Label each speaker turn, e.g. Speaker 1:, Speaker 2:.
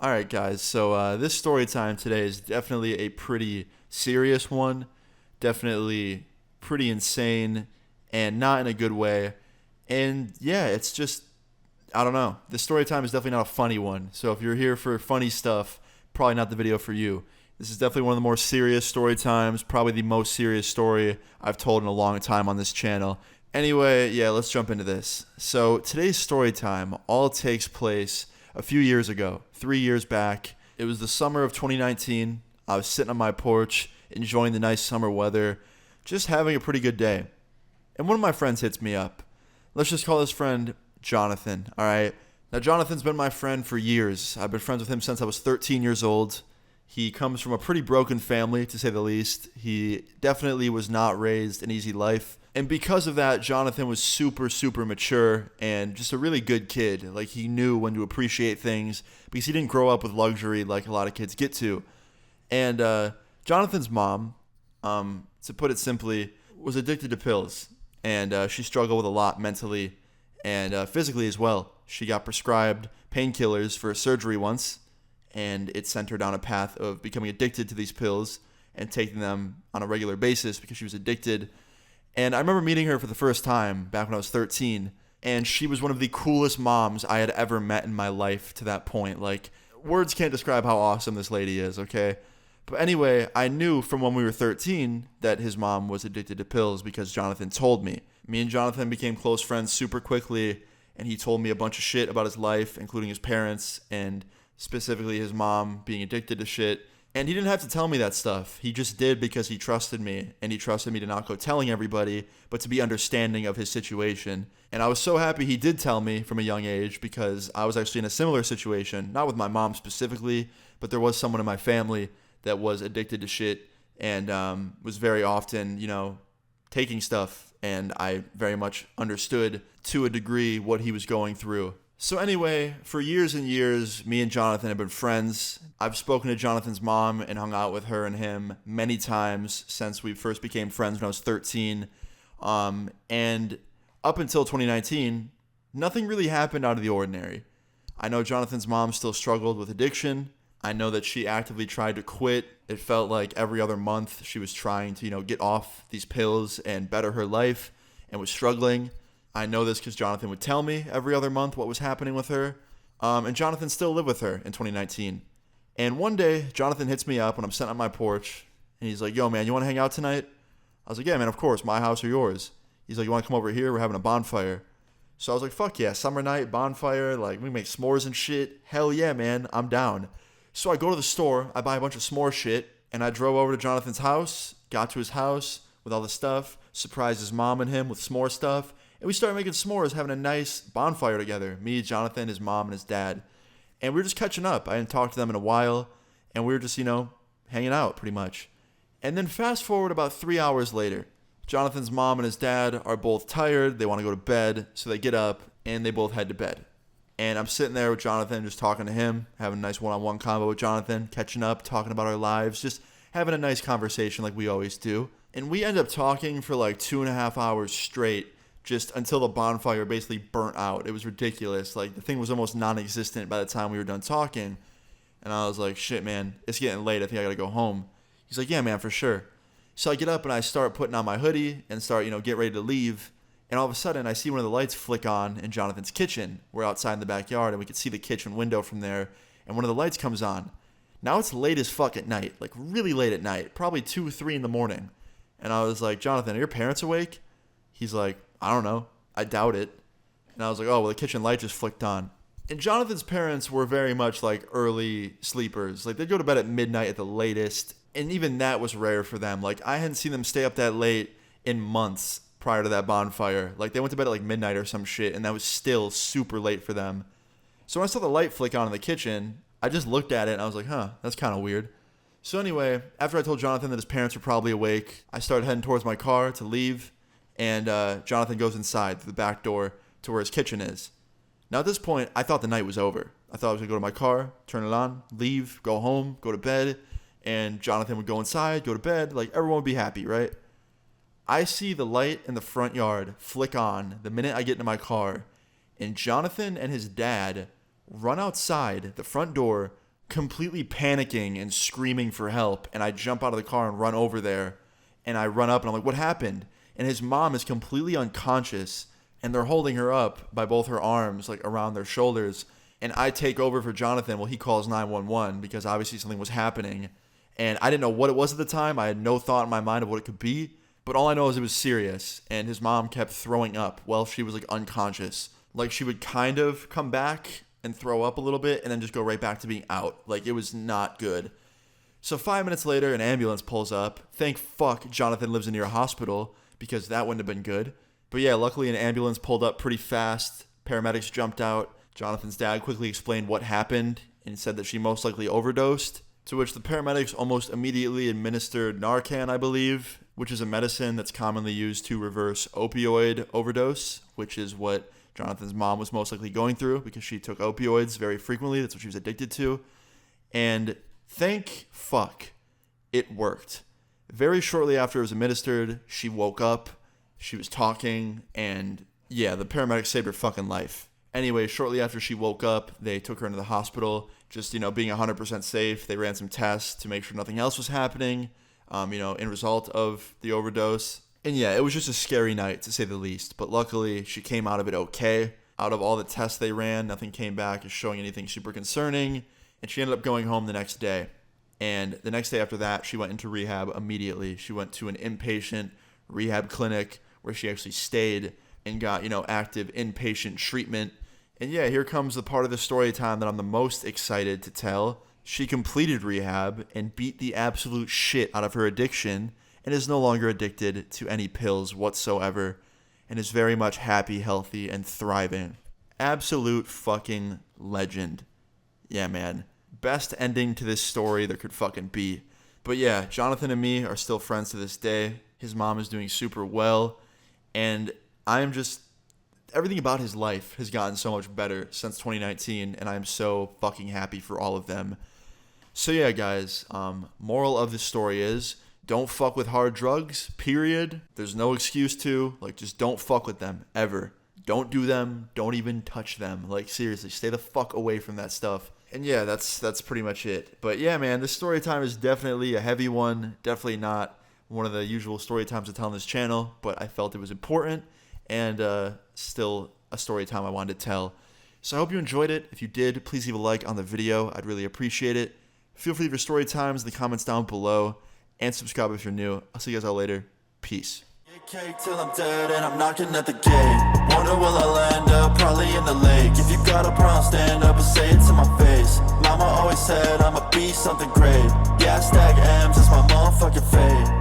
Speaker 1: All right, guys. So this story time today is definitely a pretty serious one. Definitely pretty insane and not in a good way. And yeah, it's just, I don't know. The story time is definitely not a funny one. So if you're here for funny stuff, probably not the video for you. This is definitely one of the more serious story times, probably the most serious story I've told in a long time on this channel. Anyway, yeah, let's jump into this. So today's story time all takes place a few years ago, 3 years back. It was the summer of 2019. I was sitting on my porch, enjoying the nice summer weather, just having a pretty good day. And one of my friends hits me up. Let's just call this friend Jonathan, all right? Now, Jonathan's been my friend for years. I've been friends with him since I was 13 years old. He comes from a pretty broken family, to say the least. He definitely was not raised an easy life. And because of that, Jonathan was super, super mature and just a really good kid. Like, he knew when to appreciate things because he didn't grow up with luxury like a lot of kids get to. And Jonathan's mom, to put it simply, was addicted to pills. And she struggled with a lot mentally and physically as well. She got prescribed painkillers for surgery once, and it sent her down a path of becoming addicted to these pills and taking them on a regular basis because she was addicted. And I remember meeting her for the first time back when I was 13, and she was one of the coolest moms I had ever met in my life to that point. Like, words can't describe how awesome this lady is, okay? But anyway, I knew from when we were 13 that his mom was addicted to pills because Jonathan told me. Me and Jonathan became close friends super quickly, and he told me a bunch of shit about his life, including his parents, and specifically his mom being addicted to shit. And he didn't have to tell me that stuff. He just did because he trusted me, and he trusted me to not go telling everybody, but to be understanding of his situation. And I was so happy he did tell me from a young age because I was actually in a similar situation, not with my mom specifically, but there was someone in my family that was addicted to shit and was very often, taking stuff. And I very much understood to a degree what he was going through. So anyway, for years and years, me and Jonathan have been friends. I've spoken to Jonathan's mom and hung out with her and him many times since we first became friends when I was 13. And up until 2019, nothing really happened out of the ordinary. I know Jonathan's mom still struggled with addiction. I know that she actively tried to quit. It felt like every other month she was trying to, get off these pills and better her life and was struggling. I know this because Jonathan would tell me every other month what was happening with her. And Jonathan still lived with her in 2019. And one day, Jonathan hits me up when I'm sitting on my porch. And he's like, yo, man, you want to hang out tonight? I was like, yeah, man, of course. My house or yours? He's like, you want to come over here? We're having a bonfire. So I was like, fuck yeah, summer night, bonfire. Like, we make s'mores and shit. Hell yeah, man, I'm down. So I go to the store. I buy a bunch of s'more shit. And I drove over to Jonathan's house. Got to his house with all the stuff. Surprised his mom and him with s'more stuff. And we started making s'mores, having a nice bonfire together. Me, Jonathan, his mom, and his dad. And we were just catching up. I hadn't talked to them in a while. And we were just, hanging out pretty much. And then fast forward about 3 hours later. Jonathan's mom and his dad are both tired. They want to go to bed. So they get up and they both head to bed. And I'm sitting there with Jonathan, just talking to him, having a nice one-on-one convo with Jonathan, catching up, talking about our lives, just having a nice conversation like we always do. And we end up talking for like 2.5 hours straight. Just until the bonfire basically burnt out. It was ridiculous. Like, the thing was almost non-existent by the time we were done talking. And I was like, shit, man, it's getting late. I think I gotta go home. He's like, yeah, man, for sure. So I get up and I start putting on my hoodie and start, get ready to leave. And all of a sudden, I see one of the lights flick on in Jonathan's kitchen. We're outside in the backyard, and we could see the kitchen window from there. And one of the lights comes on. Now it's late as fuck at night. Like, really late at night. Probably 2, 3 in the morning. And I was like, Jonathan, are your parents awake? He's like, I don't know. I doubt it. And I was like, oh, well, the kitchen light just flicked on. And Jonathan's parents were very much like early sleepers. Like, they'd go to bed at midnight at the latest. And even that was rare for them. Like, I hadn't seen them stay up that late in months prior to that bonfire. Like, they went to bed at like midnight or some shit. And that was still super late for them. So when I saw the light flick on in the kitchen, I just looked at it and I was like, huh, that's kind of weird. So anyway, after I told Jonathan that his parents were probably awake, I started heading towards my car to leave. And Jonathan goes inside through the back door to where his kitchen is. Now, at this point, I thought the night was over. I thought I was going to go to my car, turn it on, leave, go home, go to bed. And Jonathan would go inside, go to bed. Like, everyone would be happy, right? I see the light in the front yard flick on the minute I get into my car. And Jonathan and his dad run outside the front door, completely panicking and screaming for help. And I jump out of the car and run over there. And I run up and I'm like, what happened? And his mom is completely unconscious. And they're holding her up by both her arms, like around their shoulders. And I take over for Jonathan. Well, he calls 911 because obviously something was happening. And I didn't know what it was at the time. I had no thought in my mind of what it could be. But all I know is it was serious. And his mom kept throwing up while she was like unconscious. Like she would kind of come back and throw up a little bit and then just go right back to being out. Like it was not good. So 5 minutes later, an ambulance pulls up. Thank fuck Jonathan lives near a hospital because that wouldn't have been good. But yeah, luckily an ambulance pulled up pretty fast. Paramedics jumped out. Jonathan's dad quickly explained what happened and said that she most likely overdosed, to which the paramedics almost immediately administered Narcan, I believe, which is a medicine that's commonly used to reverse opioid overdose, which is what Jonathan's mom was most likely going through because she took opioids very frequently. That's what she was addicted to. And thank fuck it worked. Very shortly after it was administered, she woke up, she was talking, and yeah, the paramedics saved her fucking life. Anyway, shortly after she woke up, they took her into the hospital, just, being 100% safe. They ran some tests to make sure nothing else was happening, in result of the overdose. And yeah, it was just a scary night, to say the least. But luckily, she came out of it okay. Out of all the tests they ran, nothing came back as showing anything super concerning. And she ended up going home the next day. And the next day after that, she went into rehab immediately. She went to an inpatient rehab clinic where she actually stayed and got, active inpatient treatment. And yeah, here comes the part of the story time that I'm the most excited to tell. She completed rehab and beat the absolute shit out of her addiction and is no longer addicted to any pills whatsoever and is very much happy, healthy, and thriving. Absolute fucking legend. Yeah, man. Best ending to this story there could fucking be. But yeah, Jonathan and me are still friends to this day. His mom is doing super well. And I am just... everything about his life has gotten so much better since 2019. And I am so fucking happy for all of them. So yeah, guys. Moral of the story is... don't fuck with hard drugs, period. There's no excuse to. Just don't fuck with them, ever. Don't do them. Don't even touch them. Seriously, stay the fuck away from that stuff. And yeah, that's pretty much it. But yeah, man, this story time is definitely a heavy one. Definitely not one of the usual story times I tell on this channel, but I felt it was important and still a story time I wanted to tell. So I hope you enjoyed it. If you did, please leave a like on the video. I'd really appreciate it. Feel free to leave your story times in the comments down below. And subscribe if you're new. I'll see you guys all later. Peace.
Speaker 2: Cake till I'm dead and I'm knocking at the gate. Wonder will I land up, probably in the lake. If you got a problem, stand up and say it to my face. Mama always said I'ma be something great. Yeah, I stack M's, that's my motherfucking fate.